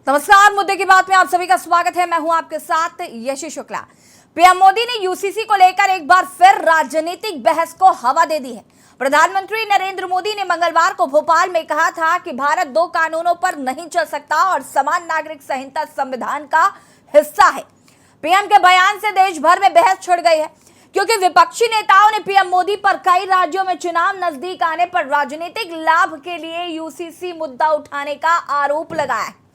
नमस्कार, मुद्दे की बात में आप सभी का स्वागत है। मैं हूं आपके साथ यशी शुक्ला। पीएम मोदी ने यूसीसी को लेकर एक बार फिर राजनीतिक बहस को हवा दे दी है। प्रधानमंत्री नरेंद्र मोदी ने मंगलवार को भोपाल में कहा था कि भारत दो कानूनों पर नहीं चल सकता और समान नागरिक संहिता संविधान का हिस्सा है। पीएम के बयान से देश भर में बहस छिड़ गई है, क्योंकि विपक्षी नेताओं ने पीएम मोदी पर कई राज्यों में चुनाव नजदीक आने पर राजनीतिक लाभ के लिए यूसीसी मुद्दा उठाने का आरोप लगाया है।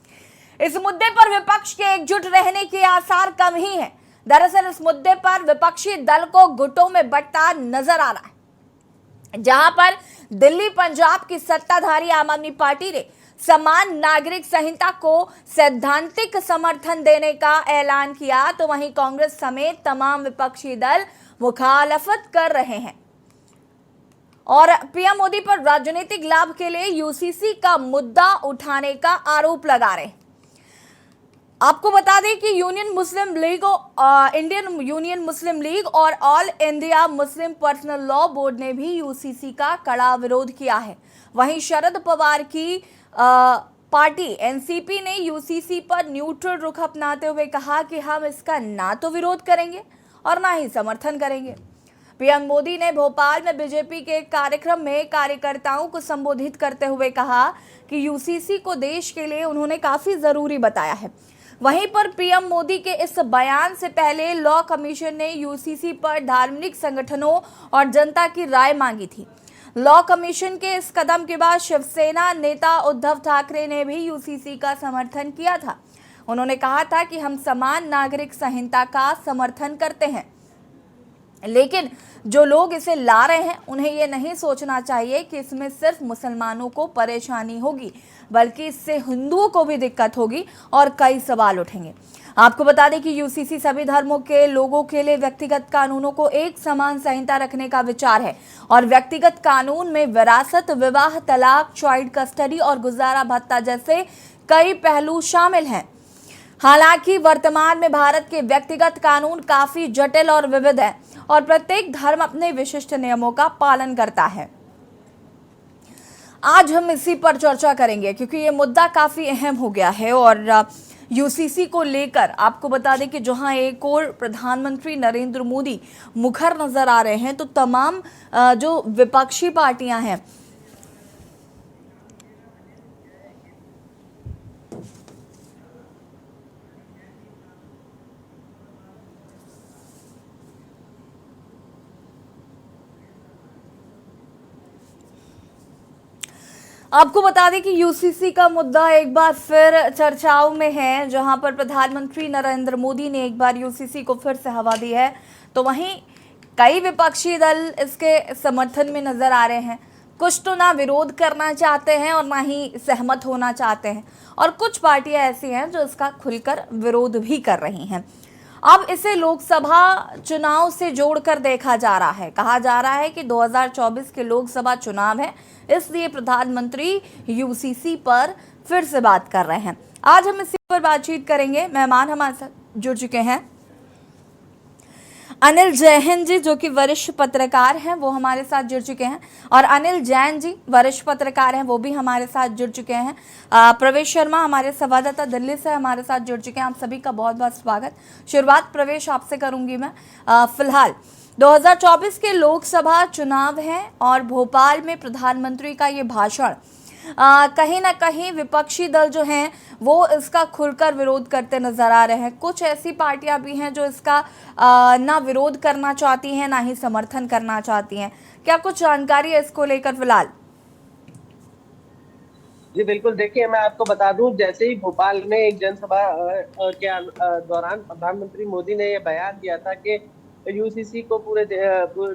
इस मुद्दे पर विपक्ष के एकजुट रहने के आसार कम ही हैं। दरअसल इस मुद्दे पर विपक्षी दल को गुटों में बंटता नजर आ रहा है। जहां पर दिल्ली पंजाब की सत्ताधारी आम आदमी पार्टी ने समान नागरिक संहिता को सैद्धांतिक समर्थन देने का ऐलान किया, तो वहीं कांग्रेस समेत तमाम विपक्षी दल मुखालफत कर रहे हैं और पीएम मोदी पर राजनीतिक लाभ के लिए यूसीसी का मुद्दा उठाने का आरोप लगा रहे हैं। आपको बता दें कि इंडियन यूनियन मुस्लिम लीग और all India Muslim personal law board ने भी यूसीसी का कड़ा विरोध किया है। वहीं शरद पवार की पार्टी एनसीपी ने यूसीसी पर न्यूट्रल रुख अपनाते हुए कहा कि हम इसका ना तो विरोध करेंगे और ना ही समर्थन करेंगे। पीएम मोदी ने भोपाल में बीजेपी के कार्यक्रम में कार्यकर्ताओं को संबोधित करते हुए कहा कि यूसीसी को देश के लिए उन्होंने काफी जरूरी बताया है। वहीं पर पीएम मोदी के इस बयान से पहले लॉ कमीशन ने यूसीसी पर धार्मिक संगठनों और जनता की राय मांगी थी। लॉ कमीशन के इस कदम के बाद शिवसेना नेता उद्धव ठाकरे ने भी यूसीसी का समर्थन किया था। उन्होंने कहा था कि हम समान नागरिक संहिता का समर्थन करते हैं, लेकिन जो लोग इसे ला रहे हैं उन्हें ये नहीं सोचना चाहिए कि इसमें सिर्फ मुसलमानों को परेशानी होगी, बल्कि इससे हिंदुओं को भी दिक्कत होगी और कई सवाल उठेंगे। आपको बता दें कि यूसीसी सभी धर्मों के लोगों के लिए व्यक्तिगत कानूनों को एक समान संहिता रखने का विचार है और व्यक्तिगत कानून में विरासत, विवाह, तलाक, चाइल्ड कस्टडी और गुजारा भत्ता जैसे कई पहलू शामिल हैं। हालांकि वर्तमान में भारत के व्यक्तिगत कानून काफी जटिल और विविध है और प्रत्येक धर्म अपने विशिष्ट नियमों का पालन करता है। आज हम इसी पर चर्चा करेंगे, क्योंकि ये मुद्दा काफी अहम हो गया है। और यूसीसी को लेकर आपको बता दें कि जहां एक और प्रधानमंत्री नरेंद्र मोदी मुखर नजर आ रहे हैं, तो तमाम जो विपक्षी पार्टियां हैं आपको बता दें कि यूसीसी का मुद्दा एक बार फिर चर्चाओं में है, जहां पर प्रधानमंत्री नरेंद्र मोदी ने एक बार यूसीसी को फिर से हवा दी है, तो वहीं कई विपक्षी दल इसके समर्थन में नजर आ रहे हैं। कुछ तो ना विरोध करना चाहते हैं और ना ही सहमत होना चाहते हैं, और कुछ पार्टियां ऐसी हैं जो इसका खुलकर विरोध भी कर रही हैं। अब इसे लोकसभा चुनाव से जोड़कर देखा जा रहा है। कहा जा रहा है कि 2024 के लोकसभा चुनाव है, इसलिए प्रधानमंत्री यूसीसी पर फिर से बात कर रहे हैं। आज हम इसी पर बातचीत करेंगे। मेहमान हमारे साथ जुड़ चुके हैं अनिल जैन जी, जो कि वरिष्ठ पत्रकार हैं, वो हमारे साथ जुड़ चुके हैं, और अनिल जैन जी वरिष्ठ पत्रकार हैं, वो भी हमारे साथ जुड़ चुके हैं। प्रवेश शर्मा हमारे संवाददाता दिल्ली से हमारे साथ जुड़ चुके हैं। आप सभी का बहुत बहुत स्वागत। शुरुआत प्रवेश आपसे करूंगी मैं। फिलहाल 2024 के लोकसभा चुनाव हैं और भोपाल में प्रधानमंत्री का ये भाषण कहीं ना कहीं विपक्षी दल जो हैं वो इसका खुलकर विरोध करते नजर आ रहे हैं। कुछ ऐसी पार्टियां भी हैं जो इसका ना विरोध करना चाहती हैं, ना ही समर्थन करना चाहती हैं। क्या कुछ जानकारी है इसको लेकर फिलहाल? जी बिल्कुल, देखिए मैं आपको बता दूं, जैसे ही भोपाल में एक जनसभा के दौरान प्रधानमंत्री मोदी ने ये बयान दिया था कि यूसीसी को पूरे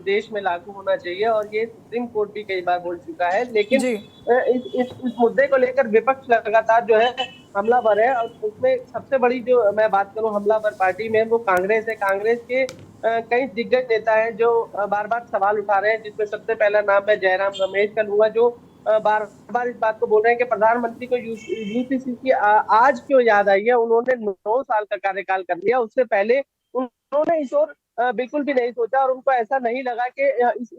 देश में लागू होना चाहिए, और ये सुप्रीम कोर्ट भी कई बार बोल चुका है। लेकिन इस मुद्दे को लेकर विपक्ष लगातार जो है हमलावर है, और उसमें सबसे बड़ी जो मैं बात करूं हमलावर पार्टी में, वो कांग्रेस है। कांग्रेस के कई दिग्गज नेता हैं जो बार बार सवाल उठा रहे हैं, जिसमें सबसे पहला नाम मैं जयराम रमेश का लूंगा, जो बार बार इस बात को बोल रहे हैं कि प्रधानमंत्री को यूसीसी की आज क्यों याद आई है। उन्होंने 9 साल का कार्यकाल कर लिया, उससे पहले उन्होंने इस ओर बिल्कुल भी नहीं सोचा, और उनको ऐसा नहीं लगा कि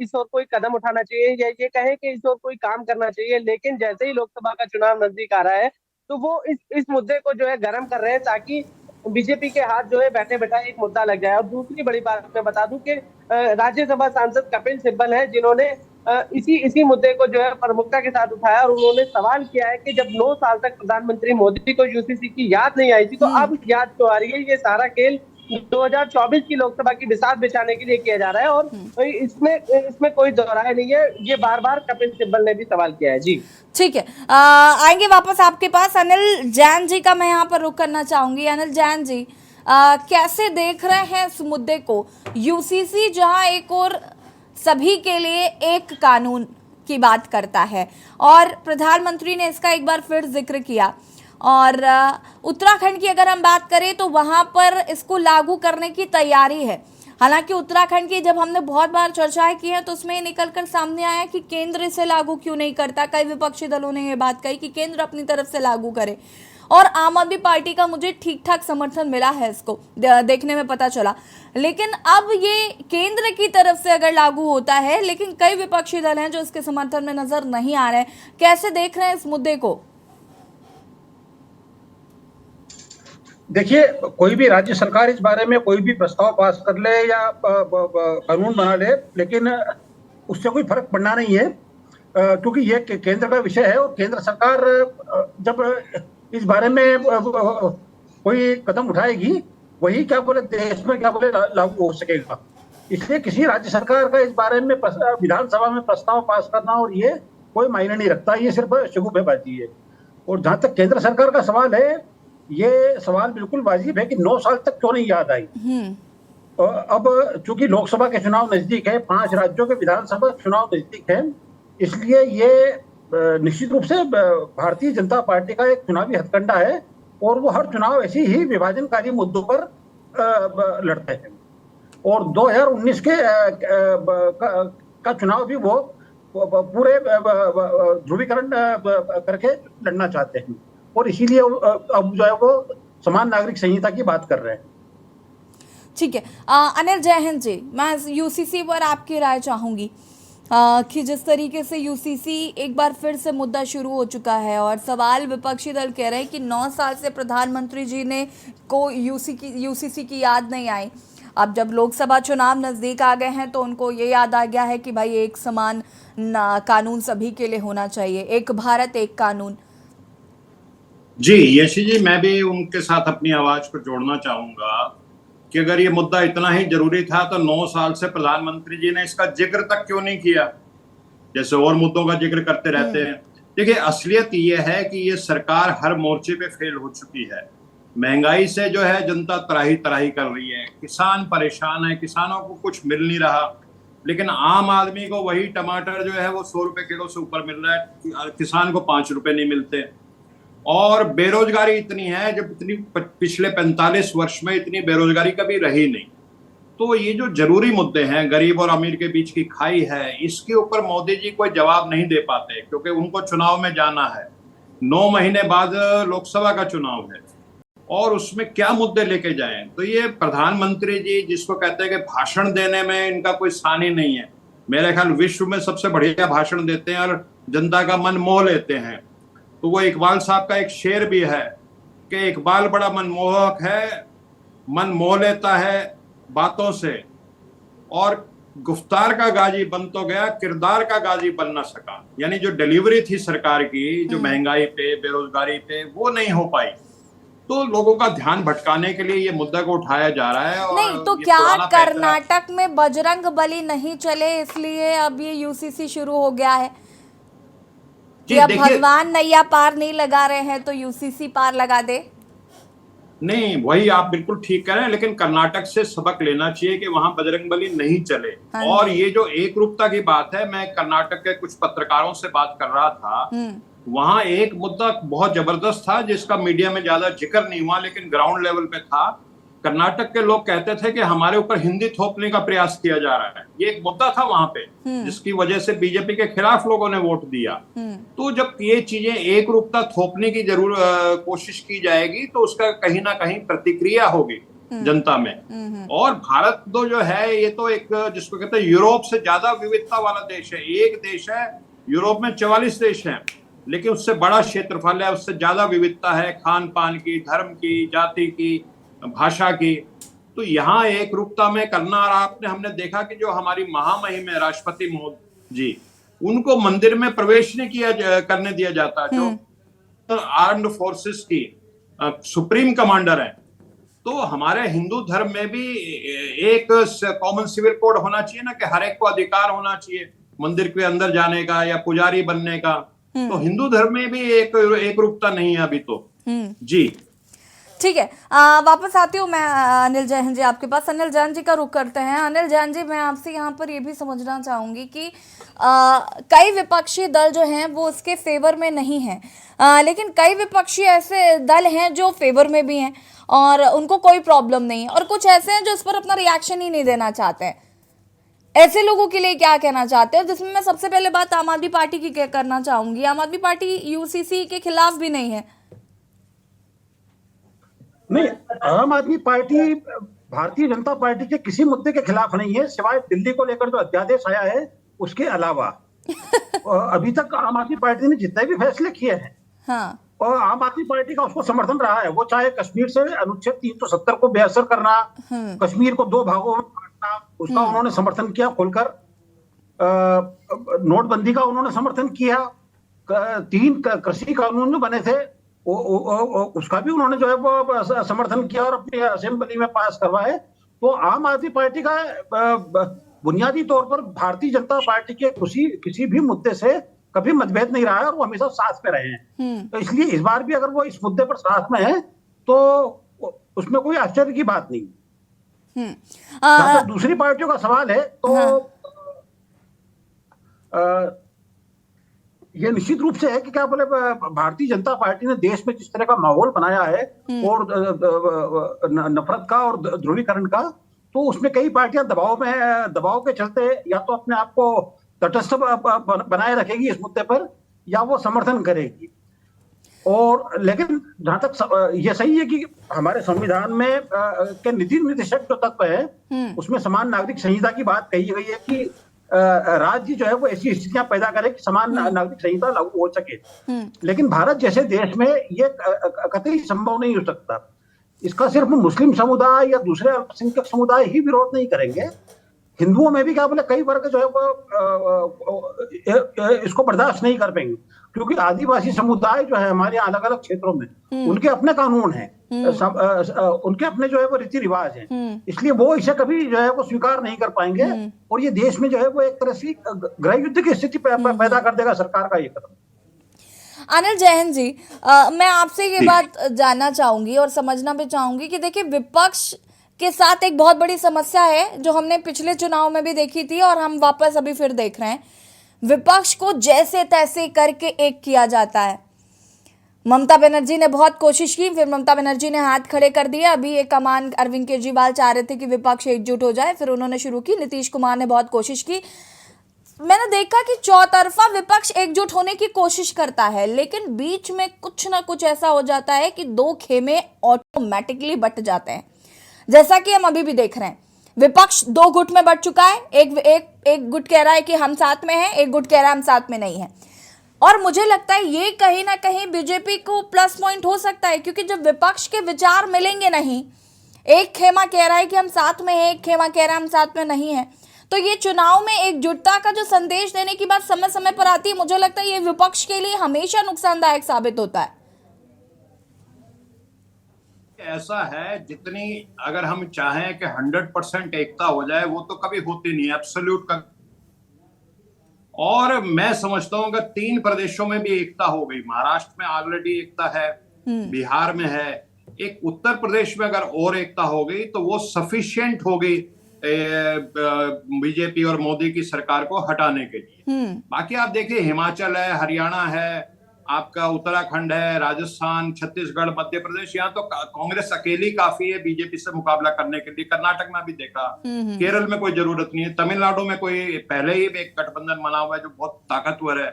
इस ओर कोई कदम उठाना चाहिए या ये कहे कि इस ओर कोई काम करना चाहिए। लेकिन जैसे ही लोकसभा का चुनाव नजदीक आ रहा है, तो वो इस मुद्दे को जो है गर्म कर रहे हैं ताकि बीजेपी के हाथ जो है बैठे बैठा एक मुद्दा लग जाए। और दूसरी बड़ी बात मैं बता दूं कि राज्यसभा सांसद कपिल सिब्बल है, जिन्होंने इसी मुद्दे को जो है प्रमुखता के साथ उठाया और उन्होंने सवाल किया है कि जब 9 साल तक प्रधानमंत्री मोदी को यूसीसी की याद नहीं आई थी, तो अब याद क्यों आ रही है? ये सारा खेल 2024 की लोकसभा की बिसात बिछाने के लिए किया जा रहा है और इसमें कोई दोहराया नहीं है। ये बार बार कपिल सिब्बल ने भी सवाल किया है। जी ठीक है, आएंगे वापस आपके पास। अनिल जैन जी का मैं यहाँ पर रुख करना चाहूंगी। अनिल जैन जी, कैसे देख रहे हैं इस मुद्दे को? यूसीसी जहाँ एक और सभी के लिए एक कानून की बात करता है और प्रधानमंत्री ने इसका एक बार फिर जिक्र किया, और उत्तराखंड की अगर हम बात करें तो वहां पर इसको लागू करने की तैयारी है। हालांकि उत्तराखंड की जब हमने बहुत बार चर्चाएं की हैं तो उसमें ये निकल कर सामने आया कि केंद्र इसे लागू क्यों नहीं करता। कई विपक्षी दलों ने ये बात कही कि केंद्र अपनी तरफ से लागू करे, और आम आदमी पार्टी का मुझे ठीक ठाक समर्थन मिला है, इसको देखने में पता चला। लेकिन अब ये केंद्र की तरफ से अगर लागू होता है, लेकिन कई विपक्षी दल हैं जो इसके समर्थन में नजर नहीं आ रहे हैं। कैसे देख रहे हैं इस मुद्दे को? देखिए, कोई भी राज्य सरकार इस बारे में कोई भी प्रस्ताव पास कर ले या कानून बना ले, लेकिन उससे कोई फर्क पड़ना नहीं है, क्योंकि ये केंद्र का विषय है और केंद्र सरकार जब इस बारे में कोई कदम उठाएगी, वही क्या बोले देश में क्या बोले लागू हो सकेगा। इसलिए किसी राज्य सरकार का इस बारे में विधानसभा में प्रस्ताव पास करना और ये कोई मायने नहीं रखता, ये सिर्फ शगुफेबाजी है। और जहां तक केंद्र सरकार का सवाल है, ये सवाल बिल्कुल वाजिब है कि 9 साल तक क्यों नहीं याद आई। अब चूंकि लोकसभा के चुनाव नजदीक है, 5 राज्यों के विधानसभा चुनाव नजदीक है, इसलिए ये निश्चित रूप से भारतीय जनता पार्टी का एक चुनावी हथकंडा है और वो हर चुनाव ऐसी ही विभाजनकारी मुद्दों पर लड़ते हैं। और 2019 का चुनाव भी वो पूरे ध्रुवीकरण करके लड़ना चाहते हैं, और इसीलिए अब जो है वो समान नागरिक संहिता की बात कर रहे हैं। ठीक है, अनिल जैन जी, मैं यूसीसी पर आपकी राय चाहूंगी कि जिस तरीके से यूसीसी एक बार फिर से मुद्दा शुरू हो चुका है और सवाल विपक्षी दल कह रहे हैं कि 9 साल से प्रधानमंत्री जी ने को यूसीसी की याद नहीं आई। अब जब लोकसभा चुनाव नज़दीक आ गए हैं तो उनको ये याद आ गया है कि भाई एक समान कानून सभी के लिए होना चाहिए, एक भारत एक कानून। जी यशी जी, मैं भी उनके साथ अपनी आवाज को जोड़ना चाहूंगा कि अगर ये मुद्दा इतना ही जरूरी था तो 9 साल से प्रधानमंत्री जी ने इसका जिक्र तक क्यों नहीं किया, जैसे और मुद्दों का जिक्र करते रहते हैं। देखिए, असलियत ये है कि ये सरकार हर मोर्चे पे फेल हो चुकी है। महंगाई से जो है जनता त्राही त्राही कर रही है, किसान परेशान है, किसानों को कुछ मिल नहीं रहा, लेकिन आम आदमी को वही टमाटर जो है वो 100 रुपए किलो से ऊपर मिल रहा है, किसान को 5 रुपए नहीं मिलते। और बेरोजगारी इतनी है जब इतनी पिछले 45 वर्ष में इतनी बेरोजगारी कभी रही नहीं। तो ये जो जरूरी मुद्दे हैं, गरीब और अमीर के बीच की खाई है, इसके ऊपर मोदी जी कोई जवाब नहीं दे पाते, क्योंकि उनको चुनाव में जाना है। 9 महीने बाद लोकसभा का चुनाव है और उसमें क्या मुद्दे लेके जाएं। तो ये प्रधानमंत्री जी जिसको कहते हैं कि भाषण देने में इनका कोई सानी नहीं है, मेरे ख्याल विश्व में सबसे बढ़िया भाषण देते हैं और जनता का मन मोह लेते हैं। तो वो इकबाल साहब का एक शेर भी है कि इकबाल बड़ा मनमोहक है, मन मोह लेता है बातों से, और गुफ्तार का गाजी बन तो गया, किरदार का गाजी बन ना सका। यानी जो डिलीवरी थी सरकार की, जो महंगाई पे, बेरोजगारी पे, वो नहीं हो पाई। तो लोगों का ध्यान भटकाने के लिए ये मुद्दा को उठाया जा रहा है। और नहीं तो क्या कर्नाटक में बजरंग बली नहीं चले इसलिए अब ये यूसीसी शुरू हो गया है कि अब भगवान नैया पार नहीं लगा रहे हैं तो यूसीसी पार लगा दे? नहीं, वही आप बिल्कुल ठीक कह रहे हैं, लेकिन कर्नाटक से सबक लेना चाहिए कि वहां बजरंगबली नहीं चले। और ये जो एक रूपता की बात है, मैं कर्नाटक के कुछ पत्रकारों से बात कर रहा था, वहां एक मुद्दा बहुत जबरदस्त था जिसका मीडिया में ज्यादा जिक्र नहीं हुआ, लेकिन ग्राउंड लेवल पे था। कर्नाटक के लोग कहते थे कि हमारे ऊपर हिंदी थोपने का प्रयास किया जा रहा है। ये एक मुद्दा था वहां पे, जिसकी वजह से बीजेपी के खिलाफ लोगों ने वोट दिया। तो जब ये चीजें एक रूपता थोपने की कोशिश की जाएगी तो उसका कहीं ना कहीं प्रतिक्रिया होगी जनता में। और भारत तो जो है ये तो एक जिसको कहते हैं यूरोप से ज्यादा विविधता वाला देश है। एक देश है, यूरोप में 44 देश हैं, लेकिन उससे बड़ा क्षेत्रफल है, उससे ज्यादा विविधता है खान पान की, धर्म की, जाति की, भाषा की। तो यहाँ एक रूपता में करना, और हमने देखा कि जो हमारी महामहिम है राष्ट्रपति मोदी जी, उनको मंदिर में प्रवेश नहीं करने दिया जाता, जो आर्म्ड फोर्सेस की सुप्रीम कमांडर है। तो हमारे हिंदू धर्म में भी एक कॉमन सिविल कोड होना चाहिए ना, कि हर एक को अधिकार होना चाहिए मंदिर के अंदर जाने का या पुजारी बनने का। तो हिंदू धर्म में भी एक रूपता नहीं है अभी तो। जी ठीक है, वापस आती हूँ मैं अनिल जैन जी आपके पास। अनिल जैन जी का रुख करते हैं। अनिल जैन जी, मैं आपसे यहाँ पर ये भी समझना चाहूंगी कि कई विपक्षी दल जो हैं वो उसके फेवर में नहीं हैं, लेकिन कई विपक्षी ऐसे दल हैं जो फेवर में भी हैं और उनको कोई प्रॉब्लम नहीं है, और कुछ ऐसे हैं जो इस पर अपना रिएक्शन ही नहीं देना चाहते हैं। ऐसे लोगों के लिए क्या कहना चाहते हैं? जिसमें मैं सबसे पहले बात आम आदमी पार्टी की करना चाहूंगी। आम आदमी पार्टी यूसीसी के खिलाफ भी नहीं है। नहीं, आम आदमी पार्टी भारतीय जनता पार्टी के किसी मुद्दे के खिलाफ नहीं है, सिवाय दिल्ली को लेकर जो अध्यादेश आया है उसके अलावा। अभी तक आम आदमी पार्टी ने जितने भी फैसले किए हैं, हाँ, और आम आदमी पार्टी का उसको समर्थन रहा है। वो चाहे कश्मीर से अनुच्छेद 370 को बेअसर करना, कश्मीर को 2 भागों में बांटना, उसका उन्होंने समर्थन किया खुलकर। नोटबंदी का उन्होंने समर्थन किया। 3 कृषि कानून जो बने थे उसका भी उन्होंने जो है वो समर्थन किया और अपनी असेंबली में पास करवाए। तो आम आदमी पार्टी का बुनियादी तौर पर भारतीय जनता पार्टी के किसी भी मुद्दे से कभी मतभेद नहीं रहा है, और वो हमेशा साथ में रहे हैं। तो इसलिए इस बार भी अगर वो इस मुद्दे पर साथ में है तो उसमें कोई आश्चर्य की बात नहीं। जहां तक दूसरी पार्टियों का सवाल है तो ये निश्चित रूप से है कि क्या बोले, भारतीय जनता पार्टी ने देश में जिस तरह का माहौल बनाया है और नफरत का और ध्रुवीकरण का, तो उसमें कई पार्टियां दबाव के चलते या तो अपने आप को तटस्थ बनाए रखेगी इस मुद्दे पर, या वो समर्थन करेगी। और लेकिन जहां तक ये सही है कि हमारे संविधान में के नीति निर्देशक जो तत्व है उसमें समान नागरिक संहिता की बात कही गई है कि राज्य जो है वो ऐसी स्थितियां पैदा करे कि समान नागरिक संहिता लागू हो सके। लेकिन भारत जैसे देश में ये कतई संभव नहीं हो सकता। इसका सिर्फ मुस्लिम समुदाय या दूसरे अल्पसंख्यक समुदाय ही विरोध नहीं करेंगे, हिंदुओं में भी क्या बोले कई वर्ग जो है वो इसको बर्दाश्त नहीं कर पाएंगे, क्योंकि आदिवासी समुदाय जो है हमारे अलग अलग क्षेत्रों में उनके अपने कानून हैं, उनके अपने जो है वो रीति रिवाज हैं, इसलिए वो इसे कभी जो है वो स्वीकार नहीं कर पाएंगे। और ये देश में जो है वो एक तरह से गृह युद्ध की स्थिति पैदा कर देगा सरकार का ये कदम। अनिल जैन जी, मैं आपसे ये बात जानना चाहूंगी और समझना भी चाहूंगी कि देखिए, विपक्ष के साथ एक बहुत बड़ी समस्या है जो हमने पिछले चुनाव में भी देखी थी और हम वापस अभी फिर देख रहे हैं। विपक्ष को जैसे तैसे करके एक किया जाता है। ममता बनर्जी ने बहुत कोशिश की, फिर ममता बनर्जी ने हाथ खड़े कर दिए। अभी ये कमान अरविंद केजरीवाल चाह रहे थे कि विपक्ष एकजुट हो जाए, फिर उन्होंने शुरू की। नीतीश कुमार ने बहुत कोशिश की। मैंने देखा कि चौतरफा विपक्ष एकजुट होने की कोशिश करता है, लेकिन बीच में कुछ ना कुछ ऐसा हो जाता है कि 2 खेमे ऑटोमेटिकली बट जाते हैं, जैसा कि हम अभी भी देख रहे हैं। विपक्ष 2 गुट में बट चुका है। एक गुट कह रहा है कि हम साथ में हैं, एक गुट कह रहा है हम साथ में नहीं है। और मुझे लगता है ये कहीं ना कहीं बीजेपी को प्लस पॉइंट हो सकता है, क्योंकि जब विपक्ष के विचार मिलेंगे नहीं, एक खेमा कह रहा है कि हम साथ में हैं, एक खेमा कह रहा है हम साथ में नहीं है, तो ये चुनाव में एकजुटता का जो संदेश देने की बात समय समय पर आती है, मुझे लगता है ये विपक्ष के लिए हमेशा नुकसानदायक साबित होता है। ऐसा है, जितनी अगर हम चाहें कि 100% एकता हो जाए, वो तो कभी होती नहीं, एब्सोल्यूट का। और मैं समझता हूं कि 3 प्रदेशों में भी एकता हो गई। महाराष्ट्र में ऑलरेडी एकता है, बिहार में है, एक उत्तर प्रदेश में अगर और एकता हो गई तो वो सफिशिएंट हो गई बीजेपी और मोदी की सरकार को हटाने के लिए। बाकी आप देखिए, हिमाचल है, हरियाणा है, आपका उत्तराखंड है, राजस्थान, छत्तीसगढ़, मध्य प्रदेश, यहाँ तो कांग्रेस अकेली काफी है बीजेपी से मुकाबला करने के लिए। कर्नाटक में भी देखा, केरल में कोई जरूरत नहीं है, तमिलनाडु में कोई पहले ही एक गठबंधन बना हुआ है जो बहुत ताकतवर है,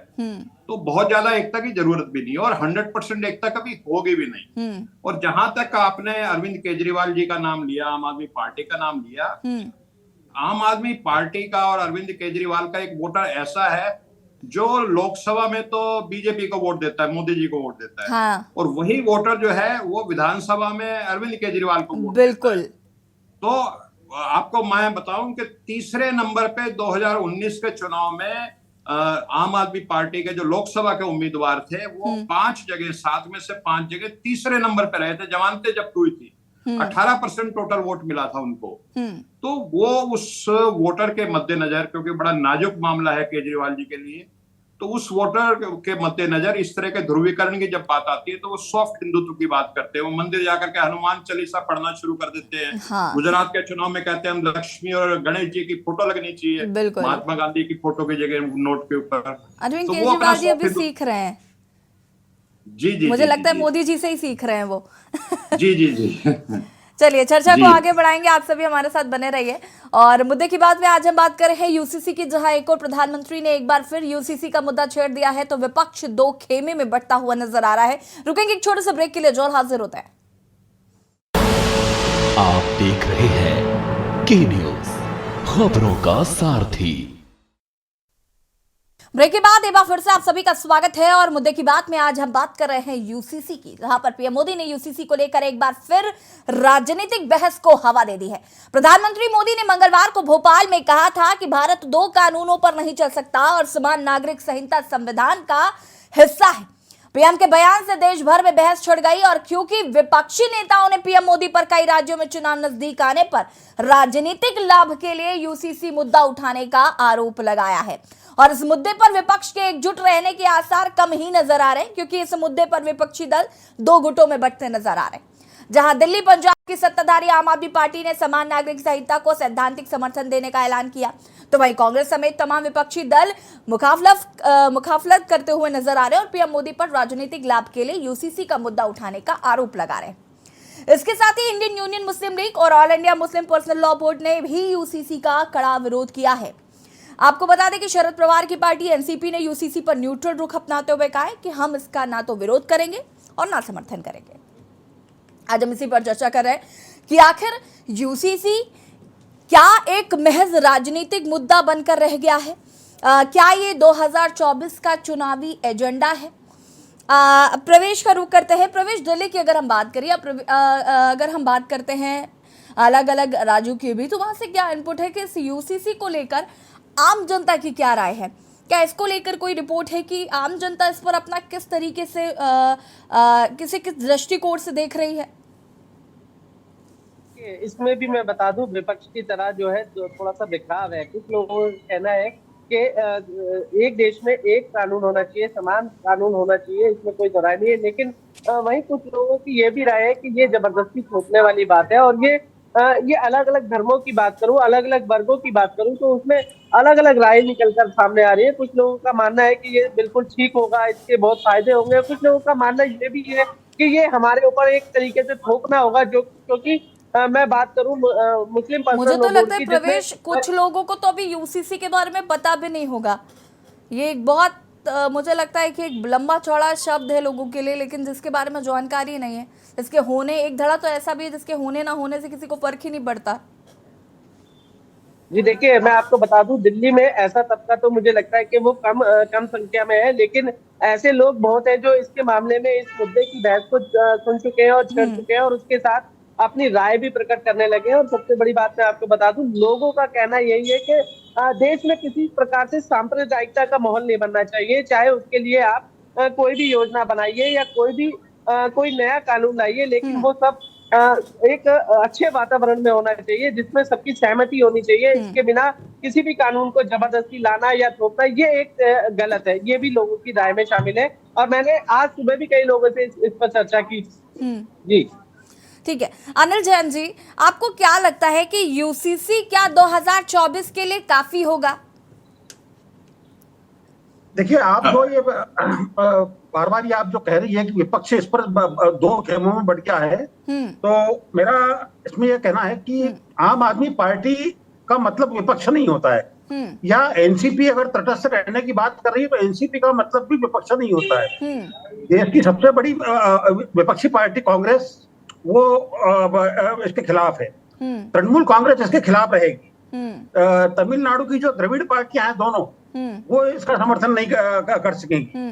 तो बहुत ज्यादा एकता की जरूरत भी नहीं, और 100% एकता कभी होगी भी नहीं। और जहां तक आपने अरविंद केजरीवाल जी का नाम लिया, आम आदमी पार्टी का नाम लिया, आम आदमी पार्टी का और अरविंद केजरीवाल का एक वोटर ऐसा है जो लोकसभा में तो बीजेपी को वोट देता है, मोदी जी को वोट देता है, हाँ, और वही वोटर जो है वो विधानसभा में अरविंद केजरीवाल को वोट बिल्कुल। देता है। तो आपको मैं बताऊं कि तीसरे नंबर पे 2019 के चुनाव में आम आदमी पार्टी के जो लोकसभा के उम्मीदवार थे वो 5 जगह, 7 में से 5 जगह तीसरे नंबर पे रहे थे। जमानतें जब्त हुई थी, 18% टोटल वोट मिला था उनको। तो वो उस वोटर के मद्देनजर, क्योंकि बड़ा नाजुक मामला है केजरीवाल जी के लिए, तो उस वोटर के मद्देनजर इस तरह के ध्रुवीकरण की जब बात आती है तो वो सॉफ्ट हिंदुत्व की बात करते हैं। वो मंदिर जाकर के हनुमान चालीसा पढ़ना शुरू कर देते हैं। हाँ। गुजरात के चुनाव में कहते हैं हम लक्ष्मी और गणेश जी की फोटो लगनी चाहिए, महात्मा गांधी की फोटो की जगह नोट के ऊपर। अरविंद तो वो केजरीवाल जी अभी सीख रहे हैं। जी, मुझे लगता है मोदी जी से ही सीख रहे हैं वो। जी। चलिए, चर्चा को आगे बढ़ाएंगे, आप सभी हमारे साथ बने रहिए। और मुद्दे की बात में आज हम बात कर रहे हैं यूसीसी की, जहां एक और प्रधानमंत्री ने एक बार फिर यूसीसी का मुद्दा छेड़ दिया है, तो विपक्ष दो खेमे में बंटता हुआ नजर आ रहा है। रुकेंगे एक छोटे से ब्रेक के लिए, जल्द हाजिर होता है। आप देख रहे हैं के न्यूज, खबरों का सारथी। ब्रेक के बाद एक बार फिर से आप सभी का स्वागत है। और मुद्दे की बात में आज हम बात कर रहे हैं यूसीसी की, जहां पर पीएम मोदी ने यूसीसी को लेकर एक बार फिर राजनीतिक बहस को हवा दे दी है। प्रधानमंत्री मोदी ने मंगलवार को भोपाल में कहा था कि भारत 2 कानूनों पर नहीं चल सकता और समान नागरिक संहिता संविधान का हिस्सा है। पीएम के बयान से देश भर में बहस छिड़ गई, और क्योंकि विपक्षी नेताओं ने पीएम मोदी पर कई राज्यों में चुनाव नजदीक आने पर राजनीतिक लाभ के लिए यूसीसी मुद्दा उठाने का आरोप लगाया है। और इस मुद्दे पर विपक्ष के एकजुट रहने के आसार कम ही नजर आ रहे हैं, क्योंकि इस मुद्दे पर विपक्षी दल 2 गुटों में बंटते नजर आ रहे हैं। जहां दिल्ली पंजाब की सत्ताधारी आम आदमी पार्टी ने समान नागरिक संहिता को सैद्धांतिक समर्थन देने का ऐलान किया, तो वहीं कांग्रेस समेत तमाम विपक्षी दल मुखाफलत करते हुए नजर आ रहे हैं और पीएम मोदी पर राजनीतिक लाभ के लिए यूसीसी का मुद्दा उठाने का आरोप लगा रहे हैं। इसके साथ ही इंडियन यूनियन मुस्लिम लीग और all India Muslim personal law board ने भी यूसीसी का कड़ा विरोध किया है। आपको बता दें कि शरद पवार की पार्टी एनसीपी ने यूसीसी पर न्यूट्रल रुख अपनाते हुए कहा है कि हम इसका ना तो विरोध करेंगे और ना समर्थन करेंगे। आज हम इसी पर चर्चा कर रहे हैं कि आखिर यूसीसी क्या एक महज राजनीतिक मुद्दा बनकर रह गया है? क्या ये 2024 का चुनावी एजेंडा है? प्रवेश का रुख करते हैं। प्रवेश, दिल्ली की अगर हम बात करें, अगर हम बात करते हैं अलग अलग राज्यों की भी, तो वहां से क्या इनपुट है कि इस यूसीसी को लेकर आम जनता की क्या राय है? क्या इसको लेकर कोई रिपोर्ट है कि आम जनता इस पर अपना किस तरीके से किस दृष्टिकोण से देख रही है? इसमें भी मैं बता दूं, विपक्ष की तरह जो है थोड़ा सा बिखराव है। कुछ लोगों का कहना है कि एक देश में एक कानून होना चाहिए, समान कानून होना चाहिए, इसमें कोई दोहराई नहीं है। लेकिन वहीं कुछ लोगों की ये भी राय है कि ये जबरदस्ती थोपने वाली बात है। और ये अलग अलग धर्मों की बात करूं, अलग अलग वर्गों की बात करूं, तो उसमें अलग अलग राय निकलकर सामने आ रही है। कुछ लोगों का मानना है कि ये बिल्कुल ठीक होगा, इसके बहुत फायदे होंगे। कुछ लोगों का मानना ये भी है कि ये हमारे ऊपर एक तरीके से थोपना होगा, जो क्योंकि मैं बात करूं मुस्लिम पर्सनल, मुझे तो लगता है प्रवेश, कुछ लोगों को तो अभी यूसीसी के बारे में पता भी नहीं होगा। ये एक बहुत मुझे लगता है कि एक लंबा चौड़ा शब्द है लोगों के लिए, लेकिन जिसके बारे में जानकारी नहीं है, इसके होने, एक धड़ा तो ऐसा भी है जिसके होने ना होने से किसी को फर्क ही नहीं पड़ता। जी देखिए, मैं आपको बता दूं, दिल्ली में ऐसा तबका तो मुझे लगता है कि वो कम संख्या में है, लेकिन ऐसे लोग बहुत हैं जो इसके मामले में इस मुद्दे की बहस को सुन चुके हैं और कर चुके हैं और उसके साथ अपनी राय भी प्रकट करने लगे हैं। और सबसे बड़ी बात मैं आपको बता दूं, लोगों का कहना यही है कि देश में किसी प्रकार से सांप्रदायिकता का माहौल नहीं बनना चाहिए। चाहे उसके लिए आप कोई भी योजना बनाइए या कोई नया कानून लाइए, लेकिन वो सब एक अच्छे वातावरण में होना चाहिए, जिसमें सबकी सहमति होनी चाहिए। इसके बिना किसी भी कानून को जबरदस्ती लाना या थोपना, ये एक गलत है। ये भी लोगों की राय में शामिल है और मैंने आज सुबह भी कई लोगों से इस पर चर्चा की। जी ठीक है, अनिल जैन जी, आपको क्या लगता है कि यूसीसी क्या 2024 के लिए काफी होगा? देखिए, आप जो ये बार बार ये आप जो कह रही है कि विपक्ष इस पर 2 खेमों में बढ़ गया है, तो मेरा इसमें यह कहना है कि आम आदमी पार्टी का मतलब विपक्ष नहीं होता है, या एनसीपी अगर तटस्थ रहने की बात कर रही है तो एनसीपी का मतलब भी विपक्ष नहीं होता है। देश की सबसे बड़ी विपक्षी पार्टी कांग्रेस वो इसके खिलाफ है, तृणमूल कांग्रेस इसके खिलाफ रहेगी। तमिलनाडु की जो द्रविड़ पार्टियां हैं दोनों, वो इसका समर्थन नहीं कर सकेंगी।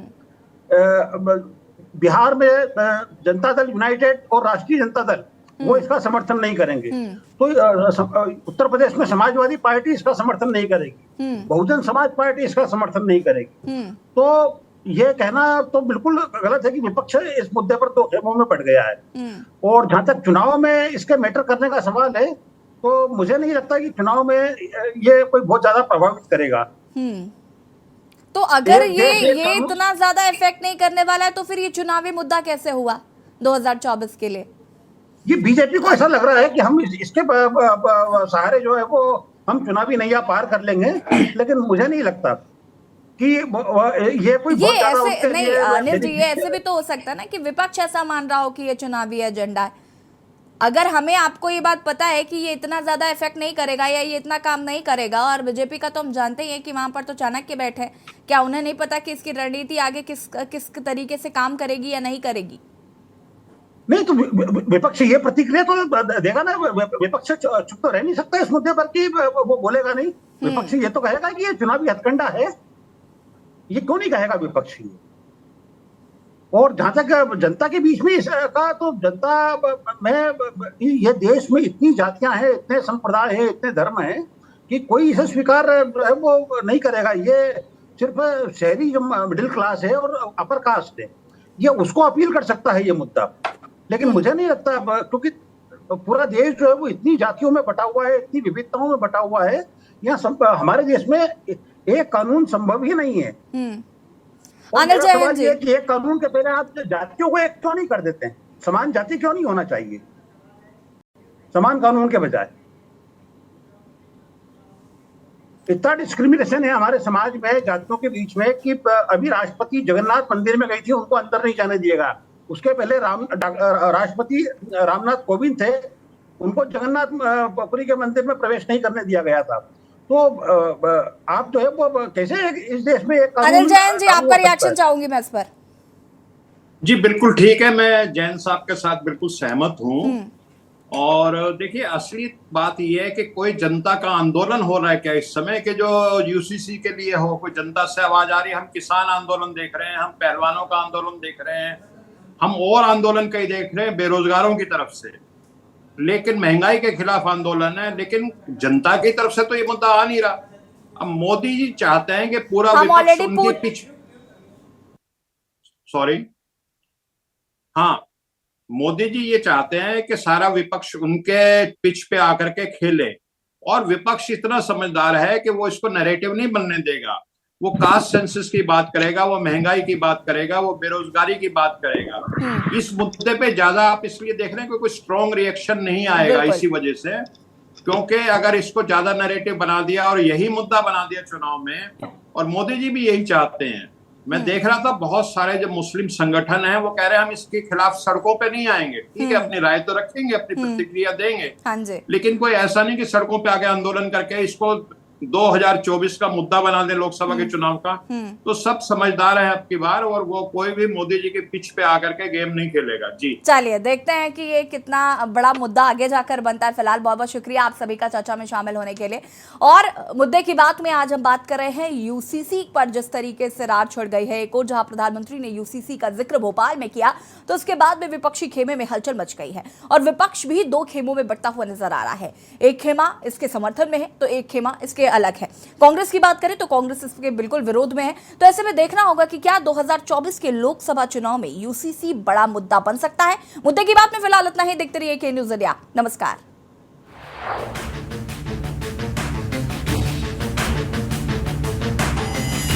बिहार में जनता दल यूनाइटेड और राष्ट्रीय जनता दल वो इसका समर्थन नहीं करेंगे। तो उत्तर प्रदेश में समाजवादी पार्टी इसका समर्थन नहीं करेगी, बहुजन समाज पार्टी इसका समर्थन नहीं करेगी। तो ये कहना तो बिल्कुल गलत है कि विपक्ष इस मुद्दे पर दो खेमों में पड़ गया है। और जहां तक चुनाव में इसके मैटर करने का सवाल है, तो मुझे नहीं लगता कि चुनाव में ये कोई बहुत ज्यादा प्रभावित करेगा। तो अगर ये इतना ज्यादा इफेक्ट नहीं करने वाला है, तो फिर ये चुनावी मुद्दा कैसे हुआ 2024 के लिए? ये बीजेपी को ऐसा लग रहा है कि हम इसके सहारे जो है वो हम चुनावी नैया पार कर लेंगे, लेकिन मुझे नहीं लगता कि ये कोई बहुत ज्यादा ऐसे नहीं। अनिल जी, ये ऐसे भी तो हो सकता है ना कि विपक्ष ऐसा मान रहा हो कि ये चुनावी एजेंडा है। अगर हमें आपको ये बात पता है कि ये इतना ज्यादा इफेक्ट नहीं करेगा या ये इतना काम नहीं करेगा, और बीजेपी का तो हम जानते ही हैं कि वहां पर तो चाणक्य बैठे हैं, क्या उन्हें नहीं पता कि इसकी रणनीति आगे किस तरीके से काम करेगी या नहीं करेगी? नहीं, तो विपक्ष ये प्रतिक्रिया तो देगा ना। विपक्ष चुप तो रह नहीं सकता इस मुद्दे पर कि वो बोलेगा नहीं। विपक्ष ये तो कहेगा कि ये चुनावी हथकंडा है। ये क्यों नहीं कहेगा विपक्ष? और जहां तक जनता के बीच में इसका, तो जनता में ये देश में इतनी जातियां हैं, इतने संप्रदाय हैं, इतने धर्म हैं कि कोई इसे स्वीकार वो नहीं करेगा। ये सिर्फ शहरी जो मिडिल क्लास है और अपर कास्ट है, ये उसको अपील कर सकता है ये मुद्दा। लेकिन मुझे नहीं लगता, क्योंकि पूरा देश जो है वो इतनी जातियों में बटा हुआ है, इतनी विविधताओं में बटा हुआ है। यहाँ हमारे देश में एक कानून संभव ही नहीं है। अनिल जैन जी, एक कानून के पहले आप जातियों को एक क्यों नहीं कर देते हैं? समान जाति क्यों नहीं होना चाहिए समान कानून के बजाय? इतना डिस्क्रिमिनेशन है हमारे समाज में जातियों के बीच में कि अभी राष्ट्रपति जगन्नाथ मंदिर में गई थी, उनको अंदर नहीं जाने दिएगा। उसके पहले राष्ट्रपति रामनाथ कोविंद थे, उनको जगन्नाथपुरी के मंदिर में प्रवेश नहीं करने दिया गया था। तो आप जो है वो कैसे इस देश में एक अनिल जैन जी, आपका रिएक्शन चाहूंगी मैं इस पर। जी बिल्कुल ठीक है, मैं जैन साहब के साथ बिल्कुल सहमत हूँ। और देखिए, असली बात यह है कि कोई जनता का आंदोलन हो रहा है क्या इस समय के जो यूसीसी के लिए हो? कोई जनता से आवाज आ रही है? हम किसान आंदोलन देख रहे हैं, हम पहलवानों का आंदोलन देख रहे हैं, हम और आंदोलन कई देख रहे हैं बेरोजगारों की तरफ से, लेकिन महंगाई के खिलाफ आंदोलन है, लेकिन जनता की तरफ से तो ये मुद्दा आ नहीं रहा। अब मोदी जी चाहते हैं कि पूरा विपक्ष उनके पीछे, मोदी जी ये चाहते हैं कि सारा विपक्ष उनके पिच पे आकर के खेले, और विपक्ष इतना समझदार है कि वो इसको नैरेटिव नहीं बनने देगा। वो कास्ट सेंसस की बात करेगा, वो महंगाई की बात करेगा, वो बेरोजगारी की बात करेगा। इस मुद्दे पे ज्यादा आप इसलिए देख रहे हैं कि कोई स्ट्रॉन्ग रिएक्शन नहीं आएगा इसी वजह से, क्योंकि अगर इसको ज्यादा नैरेटिव बना दिया और यही मुद्दा बना दिया चुनाव में, और मोदी जी भी यही चाहते हैं। मैं देख रहा था बहुत सारे जो मुस्लिम संगठन हैं वो कह रहे हैं हम इसके खिलाफ सड़कों पे नहीं आएंगे। ठीक है, अपनी राय तो रखेंगे, अपनी प्रतिक्रिया देंगे, लेकिन कोई ऐसा नहीं कि सड़कों पे आके आंदोलन करके इसको 2024 का मुद्दा बना दे लोकसभा के चुनाव का। तो सब समझदार है अब की बार, और वो कोई भी मोदी जी के पिच पे आकर के गेम नहीं खेलेगा। जी चलिए देखते हैं कि ये कितना बड़ा मुद्दा आगे जाकर बनता है। फिलहाल बहुत बहुत शुक्रिया आप सभी का चर्चा में शामिल होने के लिए। और मुद्दे की बात में आज हम बात कर रहे हैं यूसीसी पर। जिस तरीके से रार छिड़ गई है, एक और जहां प्रधानमंत्री ने यूसीसी का जिक्र भोपाल में किया, तो उसके बाद में विपक्षी खेमे में हलचल मच गई है, और विपक्ष भी दो खेमों में बंटता हुआ नजर आ रहा है। एक खेमा इसके समर्थन में है, तो एक खेमा इसके अलग है। कांग्रेस की बात करें तो कांग्रेस इसके बिल्कुल विरोध में है। तो ऐसे में देखना होगा कि क्या 2024 के लोकसभा चुनाव में यूसीसी बड़ा मुद्दा बन सकता है। मुद्दे की बात में फिलहाल इतना ही। देखते रहिए के न्यूज़ इंडिया। नमस्कार।